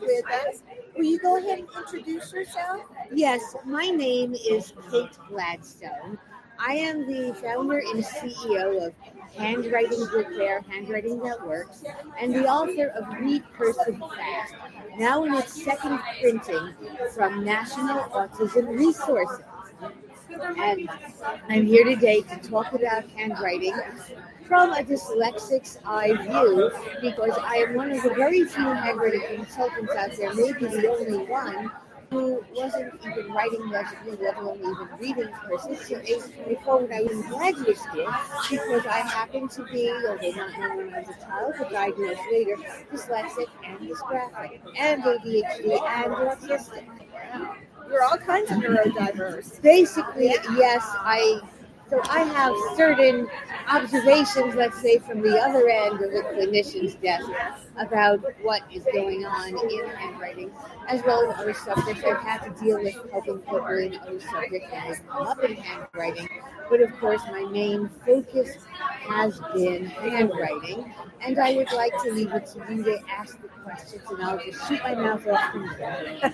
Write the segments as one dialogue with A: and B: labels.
A: with us. Will you go ahead and introduce yourself?
B: Yes, my name is Kate Gladstone. I am the founder and CEO of Handwriting Repair, Handwriting That Works, and the author of Read Cursive Fast, now in its second printing from National Autism Resources. And I'm here today to talk about handwriting from a dyslexic's eye view, because I am one of the very few handwriting consultants out there, maybe the only one, who wasn't even writing legibly, let alone even reading cursive till age 24 when I was in graduate school, because I happened to be, although not known when I was a child, but diagnosed later, dyslexic and dysgraphic, and ADHD and autistic.
A: You're all kinds of neurodiverse.
B: Basically, yes, I have certain observations, let's say, from the other end of the clinician's desk about what is going on in handwriting, as well as other subjects. I've had to deal with helping people in other subjects that have come up in handwriting, but of course my main focus has been handwriting, and I would like to leave it to you to ask the questions, and I'll just shoot my mouth off from there.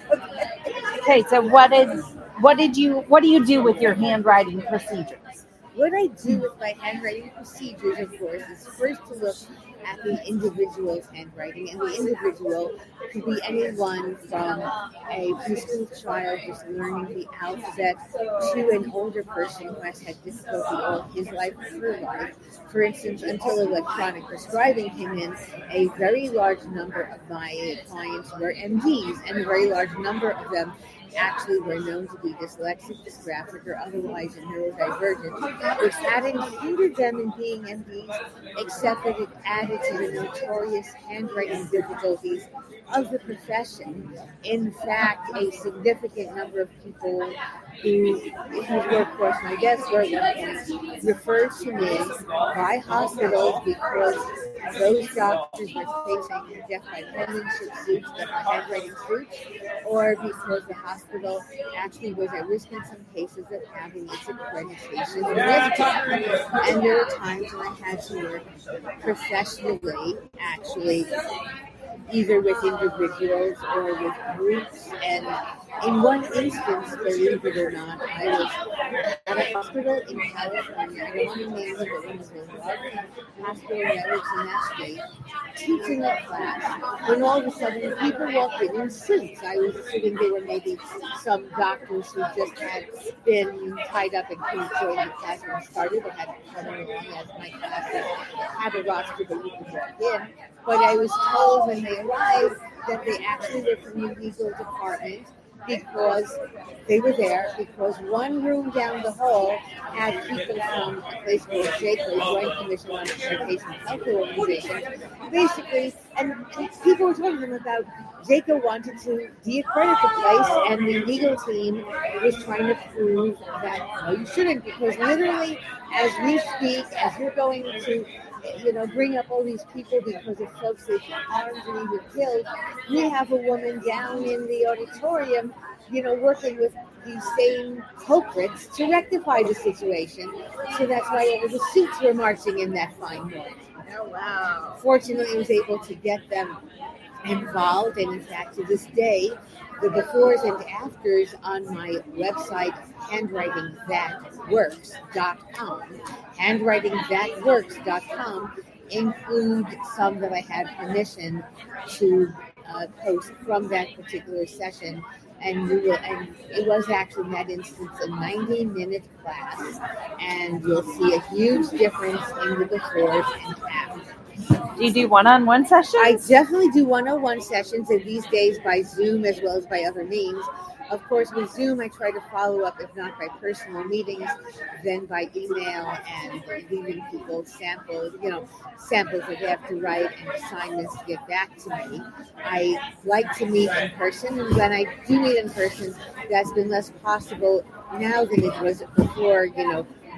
C: Okay, so what do you do with your handwriting procedures?
B: What I do with my handwriting procedures, of course, is first to look at the individual's handwriting, and the individual could be anyone from a preschool child just learning the alphabet to an older person who has had difficulty all his life or her life. For instance, until electronic prescribing came in, a very large number of my clients were MDs, and a very large number of them actually were known to be dyslexic, dysgraphic, or otherwise neurodivergent, which hadn't hindered them in being MDs, except that it added to the notorious handwriting difficulties of the profession. In fact, a significant number of people whose workforce my guests were referred to me by hospitals because those doctors were facing death by penmanship suits, death by handwriting suits, or because the hospital actually was at risk in some cases of having its accreditation lifted. And there were times when I had to work professionally, actually, either with individuals or with groups. And in one instance, believe it or not, I was at a hospital in California. I don't want to name it, but one of the largest hospital networks in that state, teaching a class, when all of a sudden people walked in suits. I was sitting there where maybe some doctors who just had been tied up and couldn't join the class when it started, but had to come along as my classes had a roster that you could walk in. But I was told when they arrived that they actually were from the legal department, because they were there because one room down the hall had people from a place called JACO, Joint Commission on Education and Health Organization, basically, and people were talking to them about JACO wanted to de-accredit the place, and the legal team was trying to prove that, no, you shouldn't, because literally, as we speak, as you're going to bring up all these people because of folks they've harmed and even killed, we have a woman down in the auditorium, working with these same culprits to rectify the situation. So that's why all the suits were marching in that fine morning.
A: Oh, wow.
B: Fortunately, I was able to get them involved, and in fact, to this day, the befores and afters on my website, handwritingthatworks.com, include some that I had permission to post from that particular session. And it was actually in that instance a 90-minute class, and you'll see a huge difference in the befores and afters.
C: Do you do one-on-one sessions?
B: I definitely do one-on-one sessions, and these days by Zoom as well as by other means. Of course, with Zoom, I try to follow up, if not by personal meetings, then by email and leaving people samples that they have to write and assignments to get back to me. I like to meet in person, and when I do meet in person, that's been less possible now than it was before,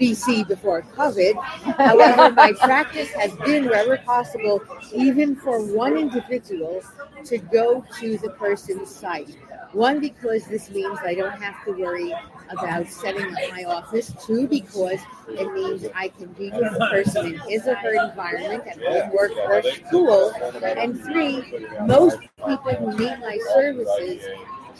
B: BC before COVID. However, my practice has been, wherever possible, even for one individual, to go to the person's site. One, because this means I don't have to worry about setting up my office. Two, because it means I can be with the person in his or her environment at home, work, or school. And three, most people who need my services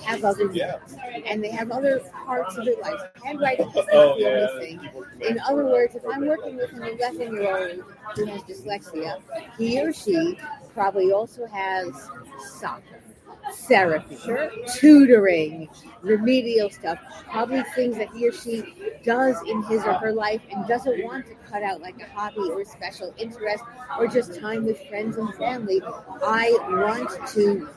B: have other needs, and they have other parts of their life. Handwriting is not the only thing. In other words, if I'm working with an 11-year-old who has dyslexia, he or she probably also has soccer, therapy, tutoring, remedial stuff, probably things that he or she does in his or her life and doesn't want to cut out, like a hobby or a special interest or just time with friends and family. I want to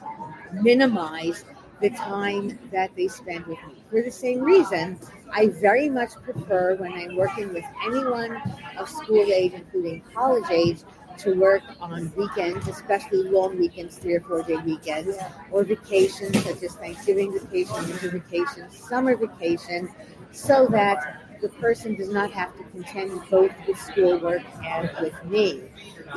B: minimize the time that they spend with me. For the same reason, I very much prefer, when I'm working with anyone of school age, including college age, to work on weekends, especially long weekends, 3 or 4 day weekends, or vacations such as Thanksgiving vacation, winter vacation, summer vacation, so that the person does not have to contend both with schoolwork and with me.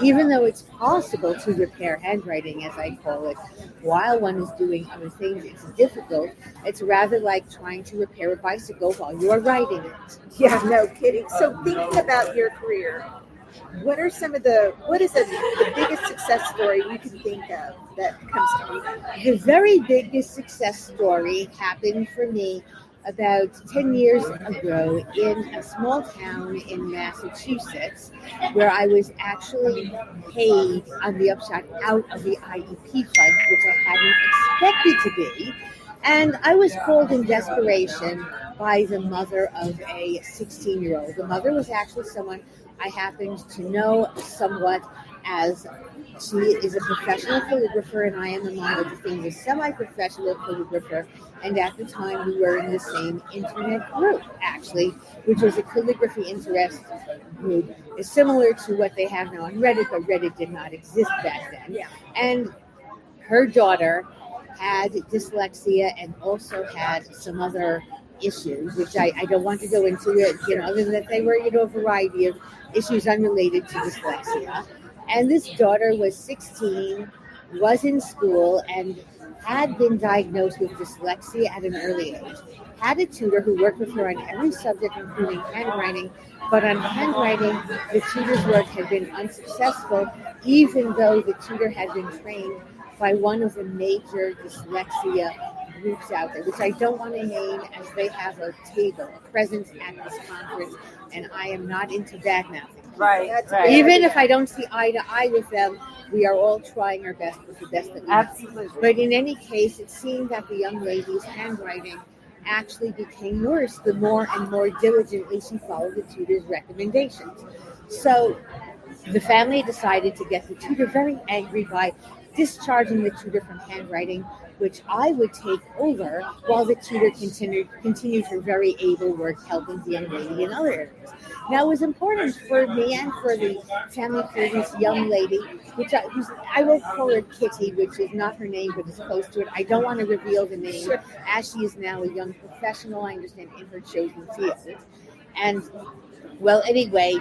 B: Even though it's possible to repair handwriting, as I call it, while one is doing other things, it's difficult. It's rather like trying to repair a bicycle while you are riding it.
A: Yeah, no kidding. So thinking about your career, what is the biggest success story you can think of that comes to mind?
B: The very biggest success story happened for me about 10 years ago in a small town in Massachusetts, where I was actually paid on the upshot out of the IEP fund, which I hadn't expected to be. And I was called in desperation by the mother of a 16-year-old. The mother was actually someone I happened to know somewhat, as she is a professional calligrapher and I am among the things a semi-professional calligrapher. And at the time we were in the same internet group, actually, which was a calligraphy interest group. It's similar to what they have now on Reddit, but Reddit did not exist back then.
A: Yeah.
B: And her daughter had dyslexia and also had some other issues, which I don't want to go into it, other than that they were, a variety of issues unrelated to dyslexia. And this daughter was 16, was in school, and had been diagnosed with dyslexia at an early age. Had a tutor who worked with her on every subject, including handwriting, but on handwriting, the tutor's work had been unsuccessful, even though the tutor had been trained by one of the major dyslexia groups out there, which I don't want to name, as they have a table, a presence at this conference, and I am not into bad mouthing.
C: Right.
B: Even if I don't see eye to eye with them, we are all trying our best with the best that we
C: Absolutely.
B: have. But in any case, it seemed that the young lady's handwriting actually became worse the more and more diligently she followed the tutor's recommendations. So the family decided to get the tutor very angry by discharging the tutor from handwriting, which I would take over while the tutor continued her very able work helping the young lady in other areas. Now, it was important for me and for the family, for this young lady, which I will call her Kitty, which is not her name, but is close to it. I don't want to reveal the name, as she is now a young professional, I understand, in her chosen field. And, well, anyway,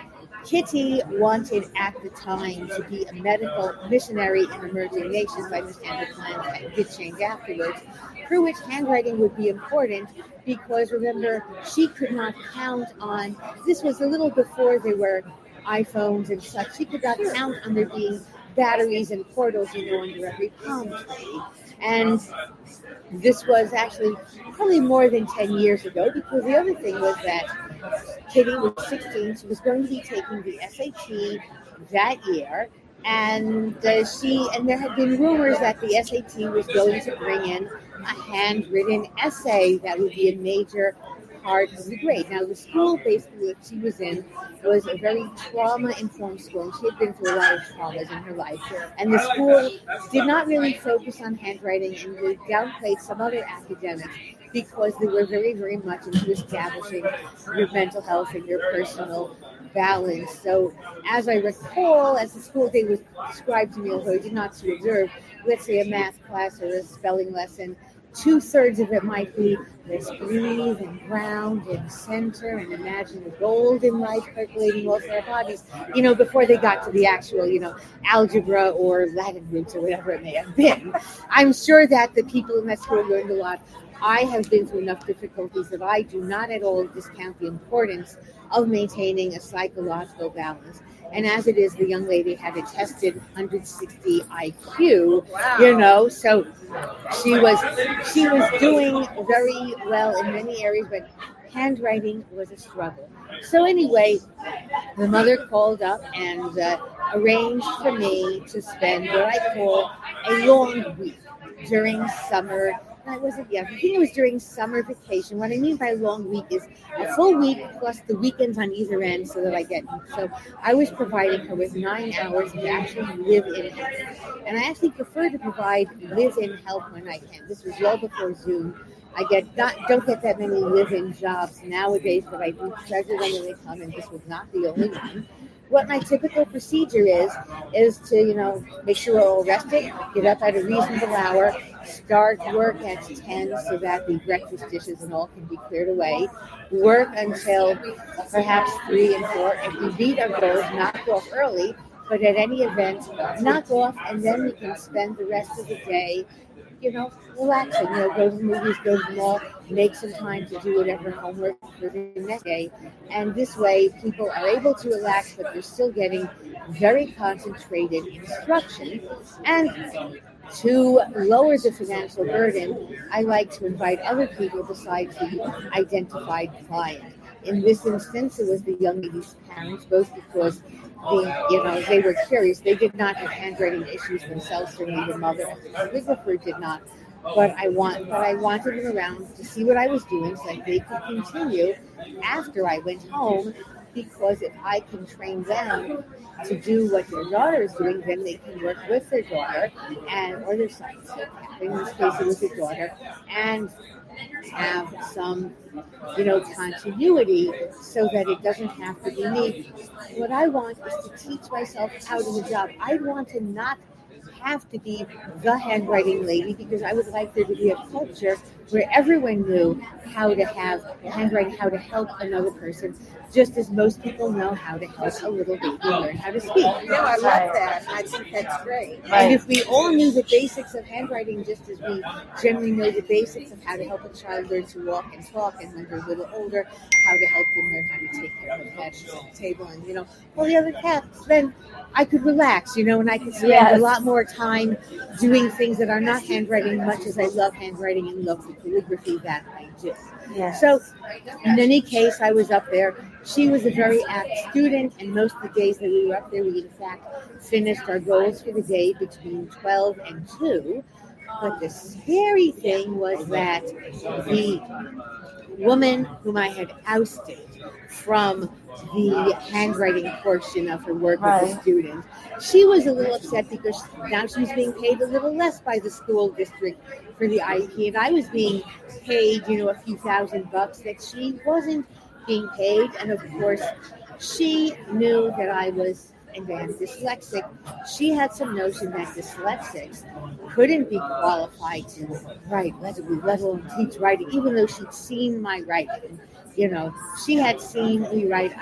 B: Kitty wanted at the time to be a medical missionary in emerging nations. I understand her plans did change afterwards, for which handwriting would be important because, remember, she could not count on, this was a little before there were iPhones and such, she could not count on there being batteries and portals, under every palm tree. And this was actually probably more than 10 years ago, because the other thing was that Kitty was 16. She was going to be taking the SAT that year, and there had been rumors that the SAT was going to bring in a handwritten essay that would be a major part of the grade. Now, the school basically that she was in was a very trauma-informed school, and she had been through a lot of traumas in her life. And the school did not really focus on handwriting and really downplayed some other academics because they were very, very much into establishing your mental health and your personal balance. So, as I recall, as the school day was described to me, although I did not observe, let's say a math class or a spelling lesson, 2/3 of it might be let's breathe and ground and center and imagine the golden light percolating all through our bodies, before they got to the actual, algebra or Latin roots or whatever it may have been. I'm sure that the people in that school learned a lot. I have been through enough difficulties that I do not at all discount the importance of maintaining a psychological balance. And as it is, the young lady had a tested 160 IQ, so she was doing very well in many areas, but handwriting was a struggle. So anyway, the mother called up and arranged for me to spend what I call a long week during summer. I think it was during summer vacation. What I mean by long week is a full week plus the weekends on either end, so I was providing her with 9 hours to actually live in help. And I actually prefer to provide live-in help when I can. This was well before Zoom. I don't get that many live-in jobs nowadays, but I do treasure them when they come, and this was not the only one. What my typical procedure is to, make sure we're all rested, get up at a reasonable hour, start work at 10 so that the breakfast dishes and all can be cleared away, work until perhaps 3 and 4. If we beat our goals, knock off early, but at any event, knock off, and then we can spend the rest of the day relaxing, go to the movies, go to the mall, make some time to do whatever homework for the next day. And this way, people are able to relax, but they're still getting very concentrated instruction. And to lower the financial burden, I like to invite other people besides the identified client. In this instance, it was the young lady's parents, both because they were curious. They did not have handwriting issues themselves. Certainly, the mother and the calligrapher did not. But I wanted them around to see what I was doing, so that they could continue after I went home. Because if I can train them to do what their daughter is doing, then they can work with their daughter or their son. So in this case, it was their daughter, and have some, continuity so that it doesn't have to be me. What I want is to teach myself out of the job. I want to not have to be the handwriting lady, because I would like there to be a culture where everyone knew how to have handwriting, how to help another person, just as most people know how to help a little baby learn how to speak.
A: I love that. I think that's great.
C: Right.
B: And if we all knew the basics of handwriting, just as we generally know the basics of how to help a child learn to walk and talk, and when they're a little older, how to help them learn how to take care of the bed at the table, and all the other tasks, then I could relax, and I could spend a lot more time doing things that are not handwriting, much as I love handwriting and love the calligraphy that I do.
C: Yes.
B: So in any case, I was up there. She was a very apt student, and most of the days that we were up there, we in fact finished our goals for the day between 12 and 2. But the scary thing was that the woman whom I had ousted from the handwriting portion of her work with the student, she was a little upset because now she was being paid a little less by the school district for the IP, and I was being paid, a few $1,000 that she wasn't being paid. And of course, she knew that I was, again, dyslexic. She had some notion that dyslexics couldn't be qualified to write, let alone teach writing, even though she'd seen my writing. She had seen me write.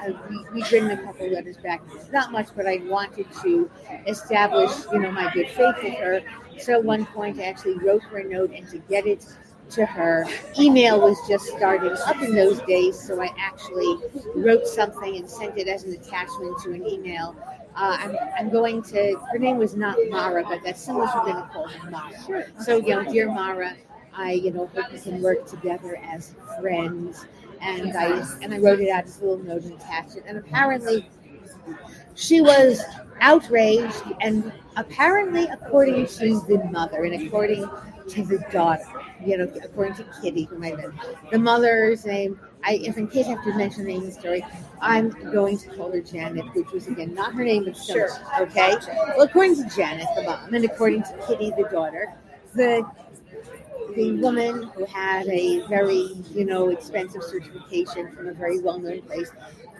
B: We'd written a couple letters back, not much, but I wanted to establish, my good faith with her. So at one point, I actually wrote her a note, and to get it to her, email was just starting up in those days, so I actually wrote something and sent it as an attachment to an email. I'm going to, her name was not Mara, but that's similar to going to call her Mara. So, dear Mara, I, hope we can work together as friends. And I wrote it out as a little note and attached it. And apparently she was outraged, and apparently according to the mother and according to the daughter, according to Kitty, who might have been the mother's name, if in case I have to mention the name of the story, I'm going to call her Janet, which was again not her name, but sure. Okay. Well, according to Janet, the mom, and according to Kitty, the daughter, the woman who had a very, expensive certification from a very well-known place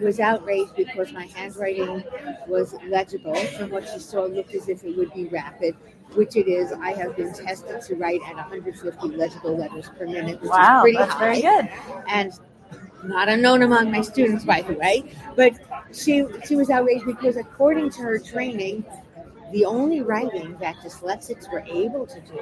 B: was outraged because my handwriting was legible. From what she saw, it looked as if it would be rapid. which it is. I have been tested to write at 150 legible letters per minute, which
C: Wow,
B: is pretty
C: that's
B: high.
C: very good.
B: And not unknown among my students, by the way. But she was outraged because, according to her training, the only writing that dyslexics were able to do,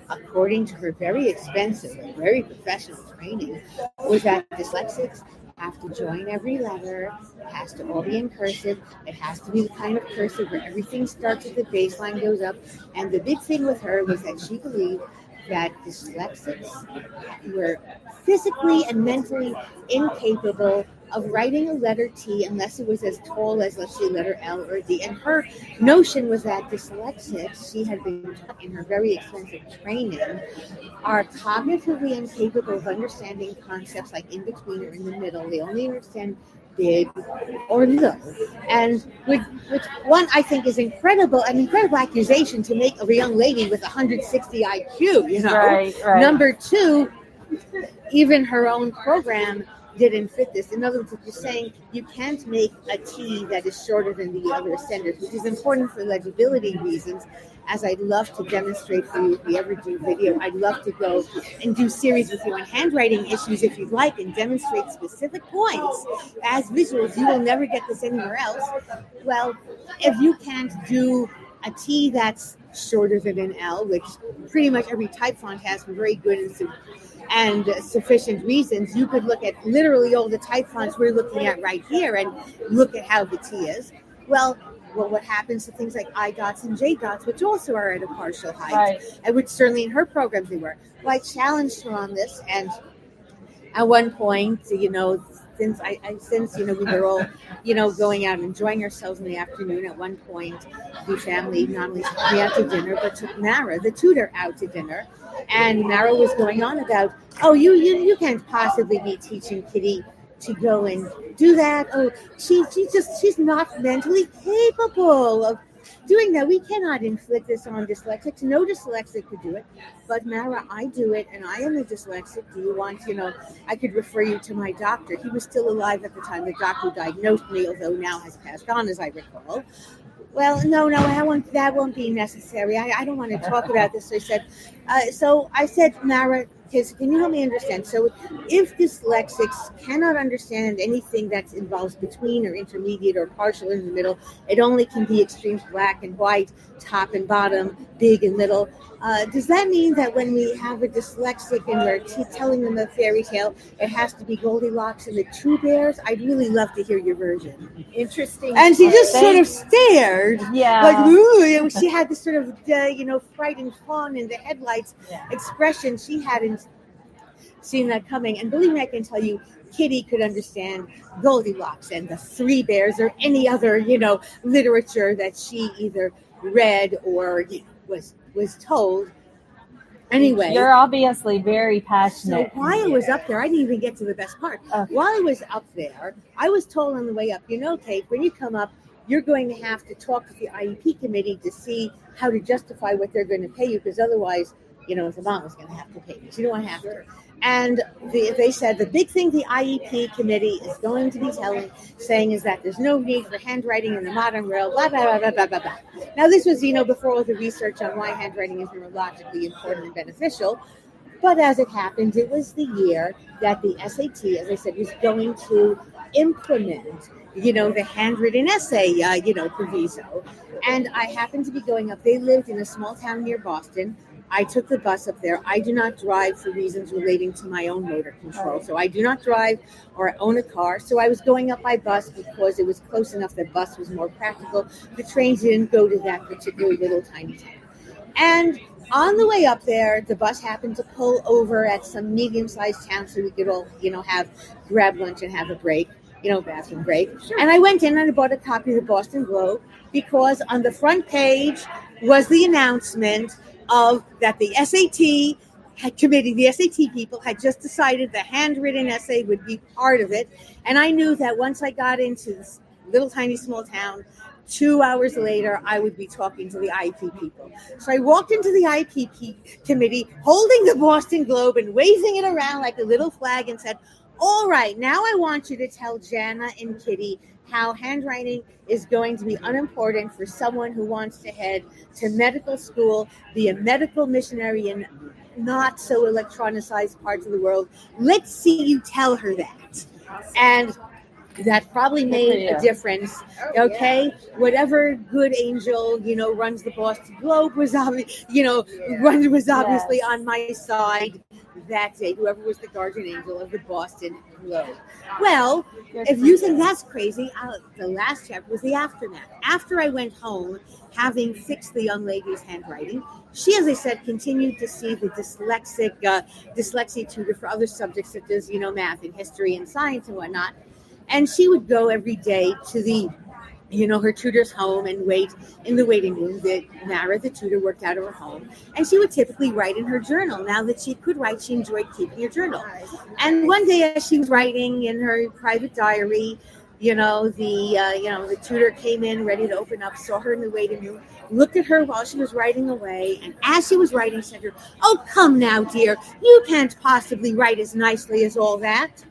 B: according to her very expensive and very professional training, was that dyslexics have to join every letter. It has to all be in cursive. It has to be the kind of cursive where everything starts at the baseline, goes up. And the big thing with her was that she believed that dyslexics were physically and mentally incapable of writing a letter T unless it was as tall as, let's say, letter L or D. And her notion was that dyslexics, she had been taught in her very expensive training, are cognitively incapable of understanding concepts like in between or in the middle. They only understand big or little. And which one I think is an incredible accusation to make of a young lady with 160 IQ, you know.
C: Right.
B: Number two, even her own program didn't fit this. In other words, if you're saying you can't make a T that is shorter than the other ascenders, which is important for legibility reasons, as I'd love to demonstrate for you if we ever do video. I'd love to go and do series with you on handwriting issues if you'd like and demonstrate specific points as visuals. You will never get this anywhere else. Well, if you can't do a T that's shorter than an L, which pretty much every type font has for very good and sufficient reasons, you could look at literally all the type fonts we're looking at right here and look at how the T is. Well, what happens to things like I dots and J dots, which also are at a partial height, and which certainly in her programs they were. Well, I challenged her on this, and at one point, you know, since we were all, you know, going out and enjoying ourselves in the afternoon, at one point, the family not only took me out to dinner, but took Mara, the tutor, out to dinner. And Mara was going on about, oh, you can't possibly be teaching Kitty to go and do that. Oh, she's not mentally capable of doing that. We cannot inflict this on dyslexics. No dyslexic could do it. But Mara, I do it, and I am a dyslexic. Do you want, I could refer you to my doctor. He was still alive at the time the doctor diagnosed me, although now has passed on, as I recall. Well, no, that won't be necessary. I don't want to talk about this. So I said, Mara, can you help me understand? So if dyslexics cannot understand anything that involves between or intermediate or partial in the middle, it only can be extremes, black and white, top and bottom, big and little. Does that mean that when we have a dyslexic and we're telling them a fairy tale, it has to be Goldilocks and the Two Bears? I'd really love to hear your version.
A: Interesting.
B: And she just sort of stared.
C: Yeah.
B: Like, ooh, she had this sort of, frightened fawn in the headlights expression. She hadn't seen that coming. And believe me, I can tell you, Kitty could understand Goldilocks and the Three Bears or any other, literature that she either read or was told. Anyway,
C: you're obviously very passionate.
B: So while I was up there, I didn't even get to the best part. While I was up there, I was told on the way up, Kate, when you come up, you're going to have to talk to the IEP committee to see how to justify what they're going to pay you, because otherwise, the mom was going to have to pay you. So you don't want to have to. And they said the big thing the IEP committee is going to be saying is that there's no need for handwriting in the modern world, blah, blah, blah, blah, blah, blah, blah. Now, this was, before all the research on why handwriting is neurologically important and beneficial. But as it happened, it was the year that the SAT, as I said, was going to implement, the handwritten essay, proviso. And I happened to be going up. They lived in a small town near Boston. I took the bus up there. I do not drive for reasons relating to my own motor control. So I do not drive or own a car. So I was going up by bus because it was close enough that bus was more practical. The trains didn't go to that particular little tiny town. And on the way up there, the bus happened to pull over at some medium-sized town so we could all, grab lunch and have a break, bathroom break. Sure. And I went in and I bought a copy of the Boston Globe because on the front page was the announcement of that the SAT committee, the SAT people had just decided the handwritten essay would be part of it. And I knew that once I got into this little tiny small town, 2 hours later, I would be talking to the IEP people. So I walked into the IEP committee holding the Boston Globe and waving it around like a little flag and said, all right, now I want you to tell Jana and Kitty how handwriting is going to be unimportant for someone who wants to head to medical school, be a medical missionary in not so electronicized parts of the world. Let's see you tell her that. And that probably made a difference.
A: Oh,
B: Okay, whatever good angel runs the Boston Globe was obviously on my side that day. Whoever was the guardian angel of the Boston Globe. Well, if you think that's crazy, the last chapter was the aftermath. After I went home, having fixed the young lady's handwriting, she, as I said, continued to see the dyslexia tutor for other subjects such as math and history and science and whatnot. And she would go every day to her tutor's home and wait in the waiting room. Mara, the tutor, worked out of her home. And she would typically write in her journal. Now that she could write, she enjoyed keeping her journal. And one day as she was writing in her private diary, the tutor came in ready to open up, saw her in the waiting room, looked at her while she was writing away, and as she was writing said to her, "Oh, come now, dear, you can't possibly write as nicely as all that,"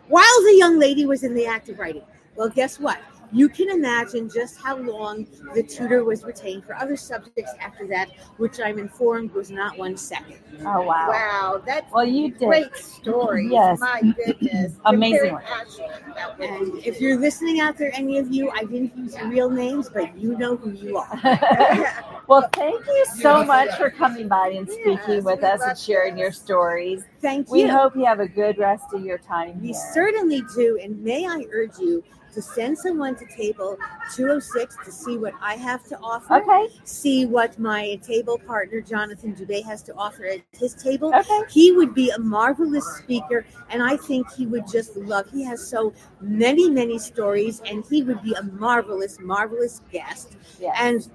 B: while the young lady was in the act of writing. Well, guess what? You can imagine just how long the tutor was retained for other subjects after that, which I'm informed was not 1 second.
C: Oh, wow.
A: Wow, that's
C: you did.
A: great story.
C: Yes.
A: My goodness.
C: Amazing
A: You're
C: one.
A: very passionate about what
B: And
A: you do.
B: if you're listening out there, any of you, I didn't use real names, but you know who you are.
C: Well, thank you so much for coming by and speaking
A: Yes,
C: with
A: we
C: us
A: love
C: and sharing your
A: this.
C: stories.
B: Thank
C: We
B: you.
C: hope you have a good rest of your time
B: We
C: here.
B: certainly do. And may I urge you to send someone to table 206 to see what I have to offer.
C: Okay.
B: See what my table partner, Jonathan Dubé, has to offer at his table.
C: Okay.
B: He would be a marvelous speaker, and I think he would just love. He has so many, many stories, and he would be a marvelous, marvelous guest.
C: Yes.
B: And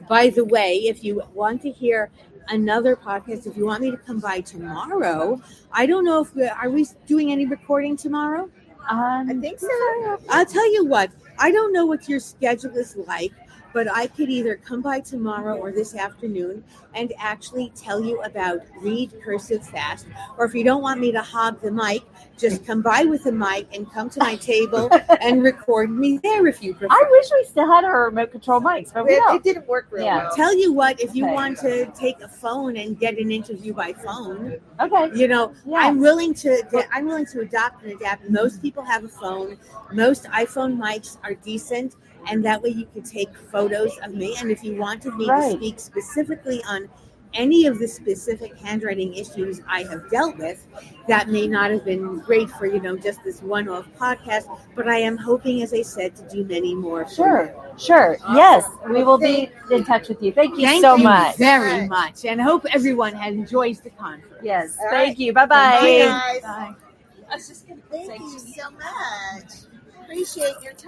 B: by the way, if you want to hear another podcast, if you want me to come by tomorrow, I don't know if are we doing any recording tomorrow?
A: I think so.
B: I'll tell you what, I don't know what your schedule is like, but I could either come by tomorrow or this afternoon and actually tell you about Read Cursive Fast. Or if you don't want me to hog the mic, just come by with the mic and come to my table and record me there if you prefer.
C: I wish we still had our remote control mics, but we
A: It
C: don't.
A: didn't work real
C: Yeah.
A: well.
B: Tell you what, if you
C: Okay.
B: want to take a phone and get an interview by phone,
C: Okay.
B: Yeah.
C: Yes.
B: I'm willing to adopt and adapt. Most people have a phone. Most iPhone mics are decent, and that way you can take photos of me. And if you wanted me to
C: Right.
B: speak specifically on any of the specific handwriting issues I have dealt with, that may not have been great for just this one-off podcast. But I am hoping, as I said, to do many more.
C: Sure. Yes, we will be in touch with you. Thank you so much.
B: very much, and hope everyone enjoys the conference.
C: Yes.
A: All
C: Thank
A: right.
C: you. Bye-bye.
A: Bye, guys.
C: Bye.
A: Thank you so much. Appreciate your time.